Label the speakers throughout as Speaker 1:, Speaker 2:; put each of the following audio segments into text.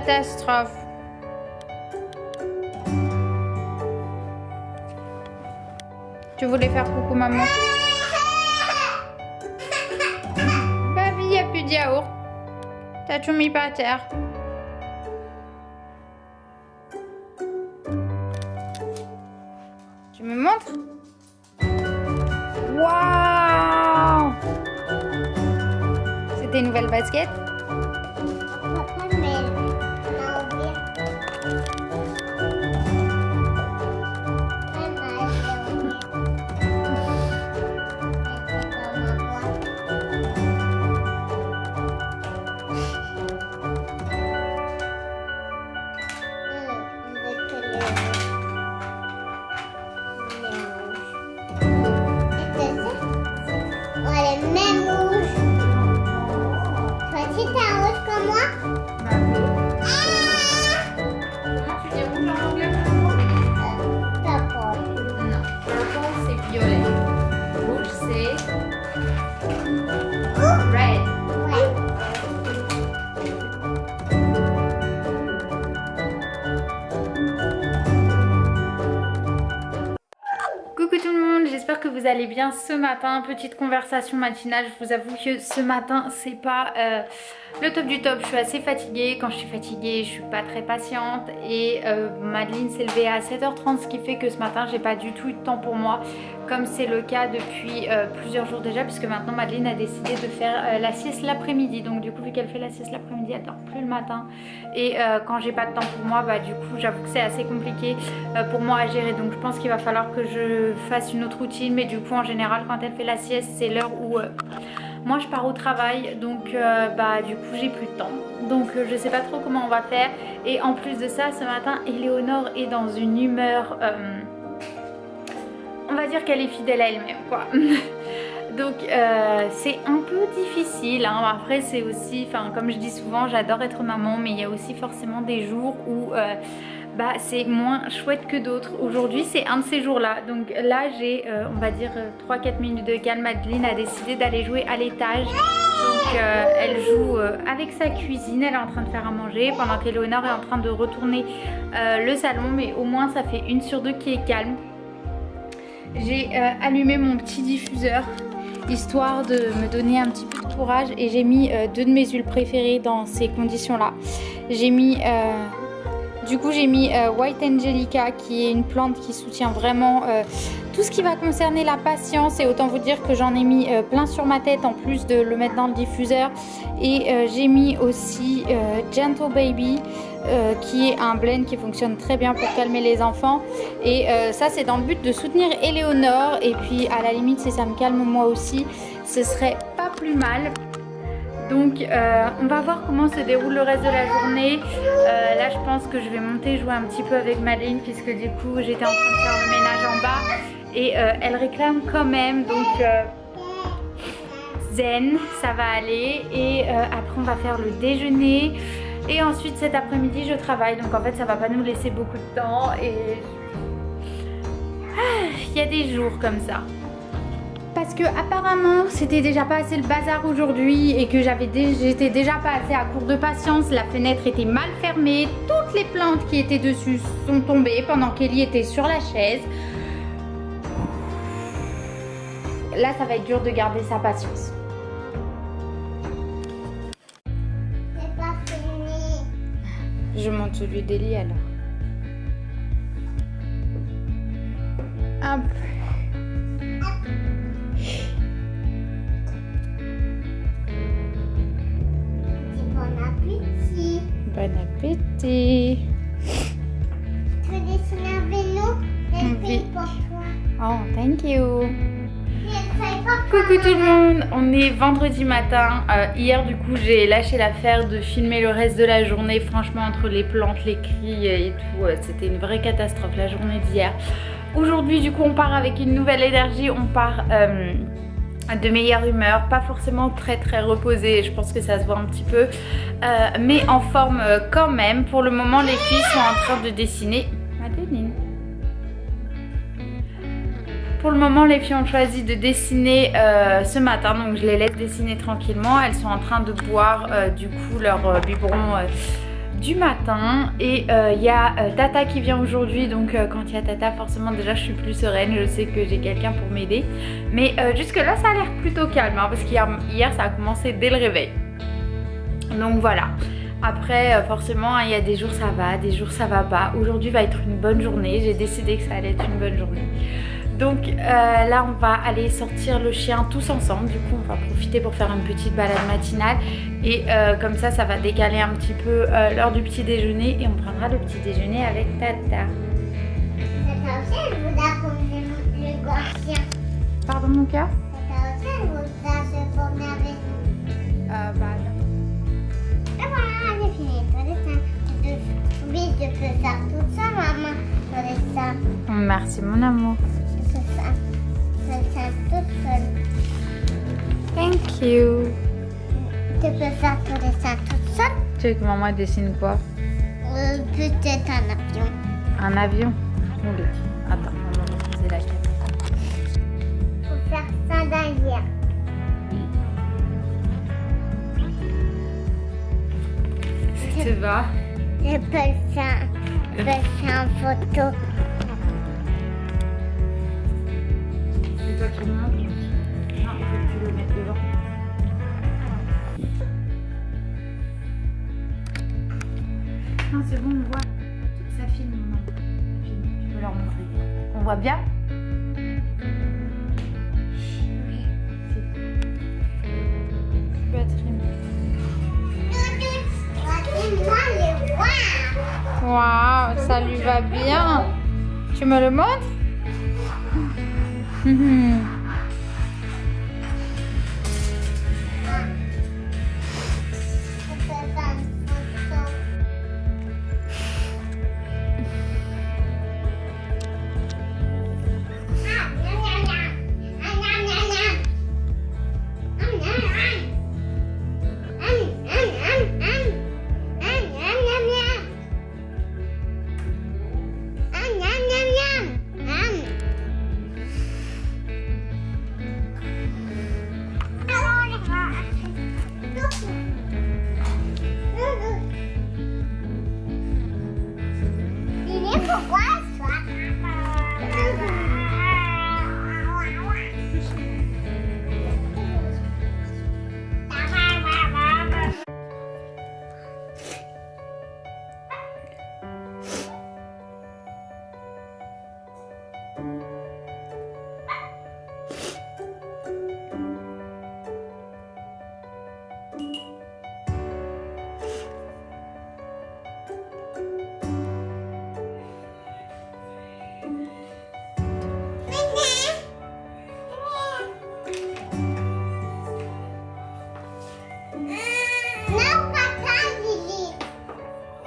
Speaker 1: catastrophe. Tu voulais faire coucou maman? Bah oui, il n'y a plus de yaourt. T'as tout mis par terre. Tu me montres? Waouh! C'est tes nouvelles baskets? J'espère que vous allez bien ce matin. Petite conversation matinale. Je vous avoue que ce matin c'est pas le top du top. Je suis assez fatiguée. Quand je suis fatiguée je suis pas très patiente. Et Madeline s'est levée à 7h30, ce qui fait que ce matin j'ai pas du tout eu de temps pour moi, comme c'est le cas depuis plusieurs jours déjà, puisque maintenant Madeline a décidé de faire la sieste l'après-midi. Donc du coup, vu qu'elle fait la sieste l'après-midi, elle dort plus le matin. Et quand j'ai pas de temps pour moi, bah du coup j'avoue que c'est assez compliqué pour moi à gérer. Donc je pense qu'il va falloir que je fasse une autre routine. Mais du coup en général quand elle fait la sieste, c'est l'heure où moi je pars au travail. Donc bah du coup j'ai plus de temps. Donc je sais pas trop comment on va faire. Et en plus de ça, ce matin Éléonore est dans une humeur on va dire qu'elle est fidèle à elle-même quoi. Donc c'est un peu difficile hein. Après c'est aussi, enfin comme je dis souvent, j'adore être maman, mais il y a aussi forcément des jours où bah, c'est moins chouette que d'autres. Aujourd'hui c'est un de ces jours là. Donc là j'ai on va dire 3-4 minutes de calme. Madeline a décidé d'aller jouer à l'étage. Donc elle joue avec sa cuisine, elle est en train de faire à manger, pendant qu'Éléonore est en train de retourner le salon. Mais au moins ça fait 1 sur 2 qui est calme. J'ai allumé mon petit diffuseur histoire de me donner un petit peu de courage, et j'ai mis 2 de mes huiles préférées dans ces conditions là. J'ai mis du coup j'ai mis White Angelica, qui est une plante qui soutient vraiment tout ce qui va concerner la patience, et autant vous dire que j'en ai mis plein sur ma tête en plus de le mettre dans le diffuseur. Et j'ai mis aussi Gentle Baby, qui est un blend qui fonctionne très bien pour calmer les enfants. Et ça c'est dans le but de soutenir Éléonore, et puis à la limite si ça me calme moi aussi, ce serait pas plus mal. Donc on va voir comment se déroule le reste de la journée. Là je pense que je vais monter jouer un petit peu avec Madeline, puisque du coup j'étais en train de faire le ménage en bas et elle réclame quand même. Donc zen, ça va aller. Et après on va faire le déjeuner. Et ensuite cet après-midi je travaille. Donc en fait ça va pas nous laisser beaucoup de temps. Et il y a des jours comme ça. Parce que apparemment c'était déjà pas assez le bazar aujourd'hui, et que j'étais déjà pas assez à court de patience. La fenêtre était mal fermée, toutes les plantes qui étaient dessus sont tombées pendant qu'Ellie était sur la chaise. Là ça va être dur de garder sa patience.
Speaker 2: C'est pas fini.
Speaker 1: Je monte celui d'Ellie alors. Hop. Bon appétit.
Speaker 2: Tu veux dessiner avec nous?
Speaker 1: Oui.
Speaker 2: Pour toi.
Speaker 1: Oh, thank you.
Speaker 2: C'est pas
Speaker 1: Coucou tout le monde, on est vendredi matin. Hier du coup j'ai lâché l'affaire de filmer le reste de la journée. Franchement entre les plantes, les cris et tout, c'était une vraie catastrophe la journée d'hier. Aujourd'hui du coup on part avec une nouvelle énergie, on part de meilleure humeur, pas forcément très reposée, je pense que ça se voit un petit peu, mais en forme quand même. Pour le moment les filles sont en train de dessiner. Madeline. Pour le moment les filles ont choisi de dessiner ce matin, donc je les laisse dessiner tranquillement. Elles sont en train de boire du coup leur biberon du matin et il y a Tata qui vient aujourd'hui, donc quand il y a Tata forcément déjà je suis plus sereine, je sais que j'ai quelqu'un pour m'aider, mais jusque là ça a l'air plutôt calme hein, parce qu'hier ça a commencé dès le réveil, donc voilà. Après forcément il y a des jours ça va, des jours ça va pas. Aujourd'hui va être une bonne journée, j'ai décidé que ça allait être une bonne journée. Donc là on va aller sortir le chien tous ensemble, du coup on va profiter pour faire une petite balade matinale et comme ça ça va décaler un petit peu l'heure du petit déjeuner et on prendra le petit déjeuner avec Tata.
Speaker 2: Tata aussi elle voudra promener le grand chien.
Speaker 1: Pardon mon cœur?
Speaker 2: Tata aussi elle voudra se promener avec nous.
Speaker 1: Bah non.
Speaker 2: Et voilà, j'ai fini ton dessin. Oui, je peux faire tout ça, maman. Ton dessin.
Speaker 1: Merci mon amour.
Speaker 2: C'est ça. Je fais toute seule.
Speaker 1: Thank you.
Speaker 2: Tu peux faire ton dessin toute seule.
Speaker 1: Tu veux que maman dessine quoi?
Speaker 2: Peut-être un avion.
Speaker 1: Un avion? Oula. Attends, maman va poser la caméra.
Speaker 2: Faut faire ça derrière.
Speaker 1: Ça te va?
Speaker 2: Je peux faire une photo.
Speaker 1: C'est toi qui le montres? Non, il faut que tu le mettes devant. Non, c'est bon, on voit. Ça filme, maman. Ça filme. Tu peux leur montrer. On voit bien?
Speaker 2: Oui.
Speaker 1: Tu peux être waouh, ça lui va bien. Tu me le montres?
Speaker 2: Pourquoi ça?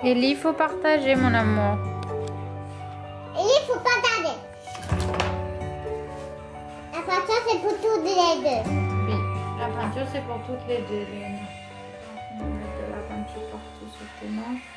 Speaker 1: Ellie, il faut partager mon amour.
Speaker 2: Il faut pas tarder. La peinture, c'est pour toutes les deux.
Speaker 1: Oui, la peinture c'est pour toutes les deux, Léna. On va mettre de la peinture partout sur tes manches.